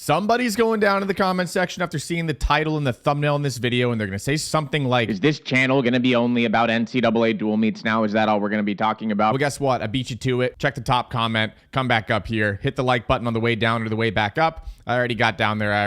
Somebody's going down in the comment section after seeing the title and the thumbnail in this video, and they're going to say something like, is this channel going to be only about NCAA dual meets now? Is that all we're going to be talking about? Well, guess what? I beat you to it. Check the top comment, come back up here, hit the like button on the way down or the way back up. I already got down there. I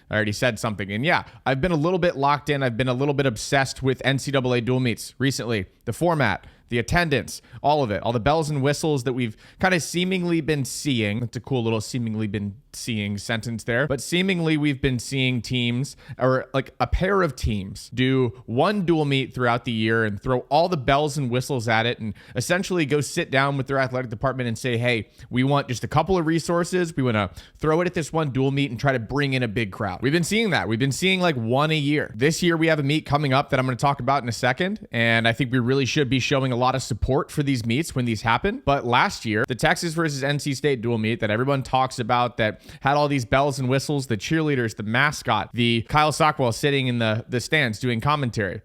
already said something. And yeah, I've been a little bit locked in. I've been a little bit obsessed with NCAA dual meets recently. The format, the attendance, all of it, all the bells and whistles that we've kind of seemingly been seeing. That's a cool little seemingly been seeing sentence there. But seemingly we've been seeing teams, or like a pair of teams, do one dual meet throughout the year and throw all the bells and whistles at it and essentially go sit down with their athletic department and say, hey, we want just a couple of resources. We want to throw it at this one dual meet and try to bring in a big crowd. We've been seeing that. We've been seeing like one a year. This year we have a meet coming up that I'm going to talk about in a second. And I think we really should be showing a lot of support for these meets when these happen. But last year, the Texas versus NC State dual meet that everyone talks about, that had all these bells and whistles, the cheerleaders, the mascot, the Kyle Sockwell sitting in the stands doing commentary.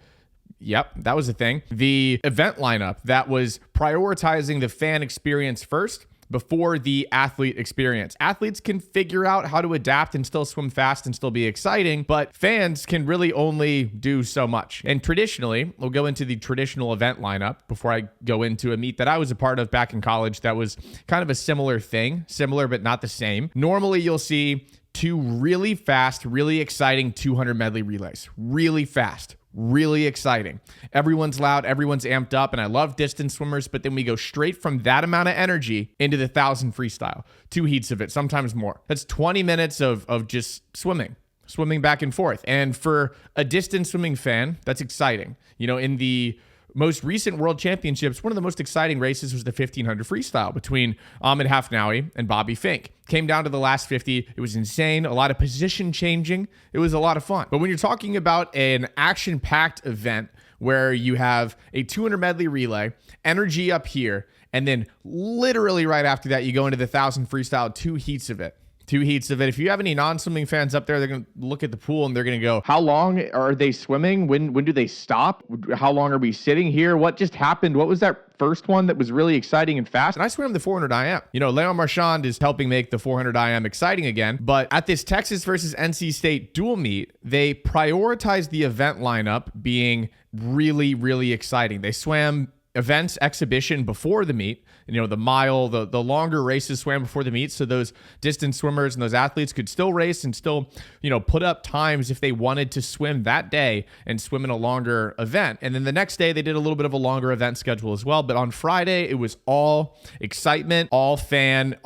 Yep, that was a thing. The event lineup that was prioritizing the fan experience first before the athlete experience. Athletes can figure out how to adapt and still swim fast and still be exciting, but fans can really only do so much. And traditionally, we'll go into the traditional event lineup before I go into a meet that I was a part of back in college that was kind of a similar thing, similar but not the same. Normally, you'll see two really fast, really exciting 200 medley relays. Really fast. Really exciting. Everyone's loud, everyone's amped up, and I love distance swimmers, but then we go straight from that amount of energy into the 1,000 freestyle. 2 heats of it, sometimes more. That's 20 minutes of just swimming back and forth. And for a distance swimming fan, that's exciting. You know, in the most recent World Championships, one of the most exciting races was the 1500 freestyle between Ahmed Hafnaoui and Bobby Fink. Came down to the last 50. It was insane. A lot of position changing. It was a lot of fun. But when you're talking about an action-packed event where you have a 200 medley relay, energy up here, and then literally right after that, you go into the 1,000 freestyle, 2 heats of it. 2 heats of it. If you have any non-swimming fans up there, they're going to look at the pool and they're going to go, how long are they swimming? When do they stop? How long are we sitting here? What just happened? What was that first one that was really exciting and fast? And I swam the 400 IM. You know, Leon Marchand is helping make the 400 IM exciting again. But at this Texas versus NC State dual meet, they prioritized the event lineup being really, really exciting. They swam events exhibition before the meet, you know, the mile, the longer races swam before the meet, so those distance swimmers and those athletes could still race and still, you know, put up times if they wanted to swim that day and swim in a longer event. And then the next day they did a little bit of a longer event schedule as well, but on Friday it was all excitement, all fan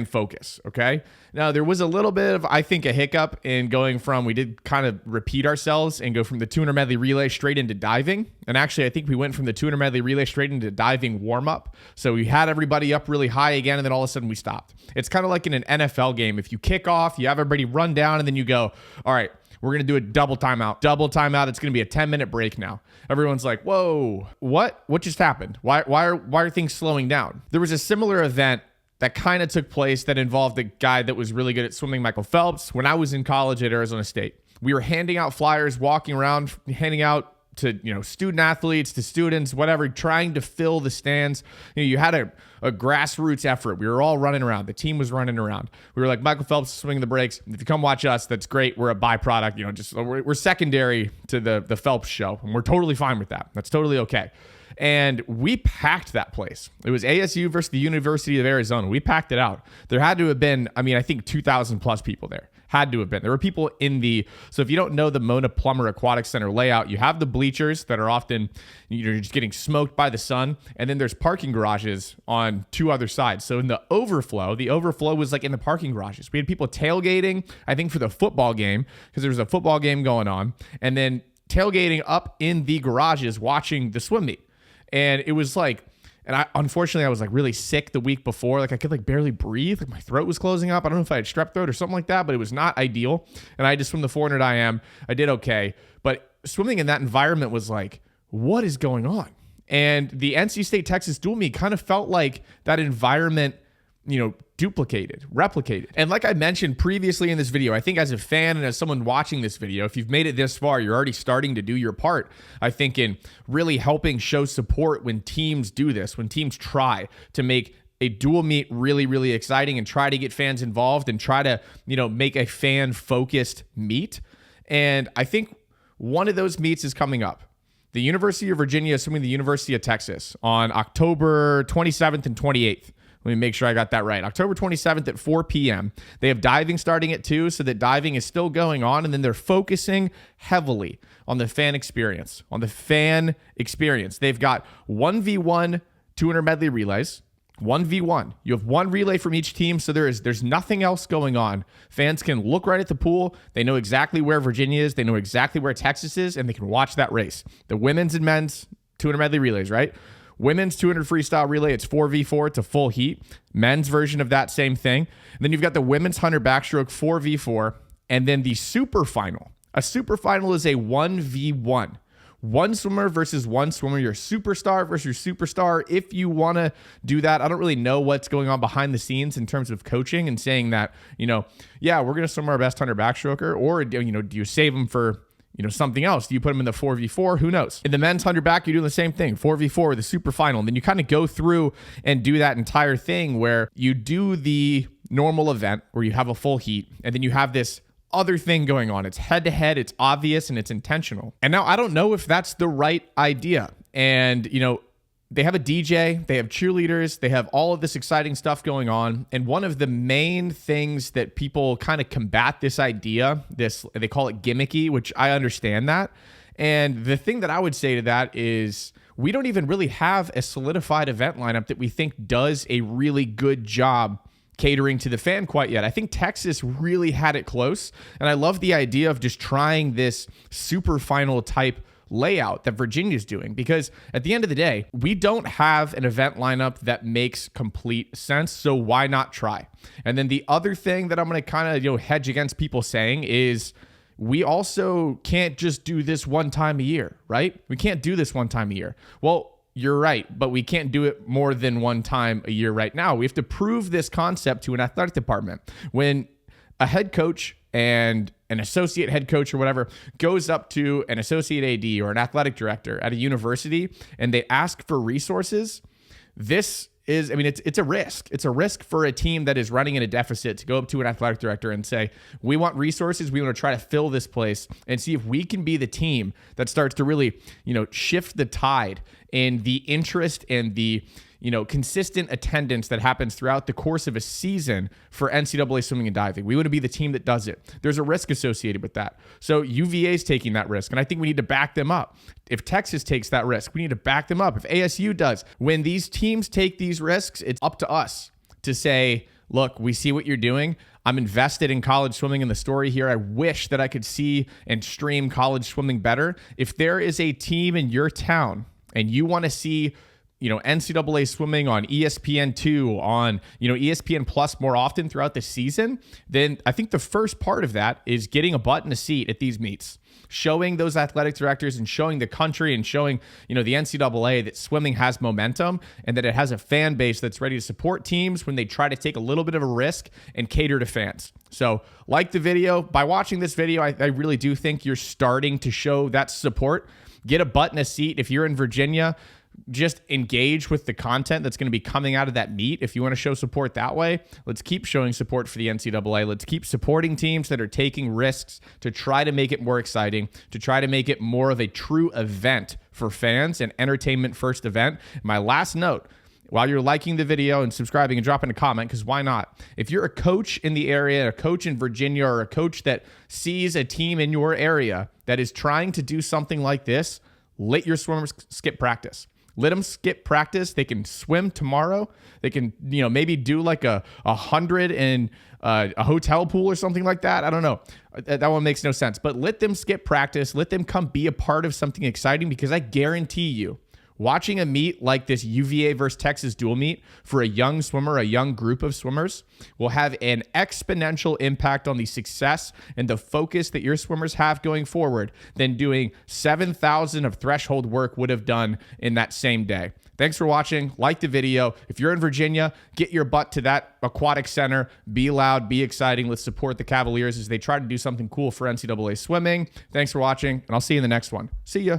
focus. Okay, now there was a little bit of, I think, a hiccup in going from, we did kind of repeat ourselves and go from the 200 medley relay straight into diving. And actually I think we went from the 200 medley relay straight into diving warm-up. So we had everybody up really high again, and then all of a sudden we stopped. It's kind of like in an NFL game. If you kick off, you have everybody run down, and then you go, all right, we're going to do a double timeout. It's going to be a 10-minute break now. Everyone's like, whoa, what just happened? Why are things slowing down? There was a similar event that kind of took place that involved a guy that was really good at swimming, Michael Phelps, when I was in college at Arizona State. We were handing out flyers, walking around, handing out to, you know, student athletes, to students, whatever, trying to fill the stands. You know, you had a grassroots effort. We were all running around. The team was running around. We were like, Michael Phelps swinging the breaks. If you come watch us, that's great. We're a byproduct. You know, just we're secondary to the Phelps show, and we're totally fine with that. That's totally okay. And we packed that place. It was ASU versus the University of Arizona. We packed it out. There had to have been, I think 2,000 plus people there. Had to have been. There were people in so if you don't know the Mona Plummer Aquatic Center layout, you have the bleachers that are often, you're just getting smoked by the sun. And then there's parking garages on 2 other sides. So in the overflow was like in the parking garages. We had people tailgating, I think, for the football game, because there was a football game going on. And then tailgating up in the garages watching the swim meet. And it was like, unfortunately, I was like really sick the week before. Like I could like barely breathe. Like my throat was closing up. I don't know if I had strep throat or something like that, but it was not ideal. And I just swam the 400 IM. I did okay. But swimming in that environment was like, what is going on? And the NC State Texas dual meet kind of felt like that environment, you know, replicated. And like I mentioned previously in this video, I think as a fan and as someone watching this video, if you've made it this far, you're already starting to do your part, I think, in really helping show support when teams do this, when teams try to make a dual meet really, really exciting and try to get fans involved and try to, make a fan focused meet. And I think one of those meets is coming up. The University of Virginia is swimming the University of Texas on October 27th and 28th. Let me make sure I got that right. October 27th at 4 p.m. They have diving starting at 2, so that diving is still going on, and then they're focusing heavily on the fan experience. They've got 1v1 200 medley relays. 1v1. You have one relay from each team, so there's nothing else going on. Fans can look right at the pool. They know exactly where Virginia is. They know exactly where Texas is, and they can watch that race. The women's and men's 200 medley relays, right? Women's 200 freestyle relay, it's 4v4. It's a full heat. Men's version of that, same thing. And then you've got the women's 100 backstroke 4v4, and then the super final. A super final is a 1v1. One swimmer versus one swimmer, your superstar versus your superstar. If you want to do that, I don't really know what's going on behind the scenes in terms of coaching and saying that, yeah, we're going to swim our best 100 backstroker, or, do you save them for, something else? Do you put them in the 4v4? Who knows? In the men's 100 back, you're doing the same thing, 4v4, the super final. And then you kind of go through and do that entire thing where you do the normal event where you have a full heat, and then you have this other thing going on. It's head to head, it's obvious, and it's intentional. And now I don't know if that's the right idea. And, they have a DJ, they have cheerleaders, they have all of this exciting stuff going on. And one of the main things that people kind of combat this idea, they call it gimmicky, which I understand that. And the thing that I would say to that is we don't even really have a solidified event lineup that we think does a really good job catering to the fan quite yet. I think Texas really had it close, and I love the idea of just trying this super final type layout that Virginia's doing, because at the end of the day, we don't have an event lineup that makes complete sense, so why not try? And then the other thing that I'm going to kind of hedge against people saying is we also can't just do this one time a year, right? We can't do this one time a year. Well, you're right, but we can't do it more than one time a year right now. We have to prove this concept to an athletic department. When a head coach and an associate head coach or whatever goes up to an associate AD or an athletic director at a university and they ask for resources, this is, it's a risk. It's a risk for a team that is running in a deficit to go up to an athletic director and say, we want resources. We want to try to fill this place and see if we can be the team that starts to really, shift the tide in the interest and the, consistent attendance that happens throughout the course of a season for NCAA swimming and diving. We want to be the team that does it. There's a risk associated with that. So UVA is taking that risk, and I think we need to back them up. If Texas takes that risk, we need to back them up. If ASU does, when these teams take these risks, it's up to us to say, look, we see what you're doing. I'm invested in college swimming and the story here. I wish that I could see and stream college swimming better. If there is a team in your town and you want to see NCAA swimming on ESPN2, on, ESPN Plus more often throughout the season, then I think the first part of that is getting a butt in a seat at these meets, showing those athletic directors and showing the country and showing, the NCAA that swimming has momentum and that it has a fan base that's ready to support teams when they try to take a little bit of a risk and cater to fans. So like the video. By watching this video, I really do think you're starting to show that support. Get a butt in a seat. If you're in Virginia, just engage with the content that's going to be coming out of that meet. If you want to show support that way, let's keep showing support for the NCAA. Let's keep supporting teams that are taking risks to try to make it more exciting, to try to make it more of a true event for fans, an entertainment first event. My last note, while you're liking the video and subscribing and dropping a comment, because why not? If you're a coach in the area, a coach in Virginia, or a coach that sees a team in your area that is trying to do something like this, let your swimmers skip practice. Let them skip practice. They can swim tomorrow. They can, maybe do like a 100 in a hotel pool or something like that. I don't know. That one makes no sense. But let them skip practice. Let them come be a part of something exciting, because I guarantee you, watching a meet like this UVA versus Texas dual meet for a young swimmer, a young group of swimmers, will have an exponential impact on the success and the focus that your swimmers have going forward than doing 7,000 of threshold work would have done in that same day. Thanks for watching. Like the video. If you're in Virginia, get your butt to that aquatic center. Be loud, be exciting. Let's support the Cavaliers as they try to do something cool for NCAA swimming. Thanks for watching, and I'll see you in the next one. See ya.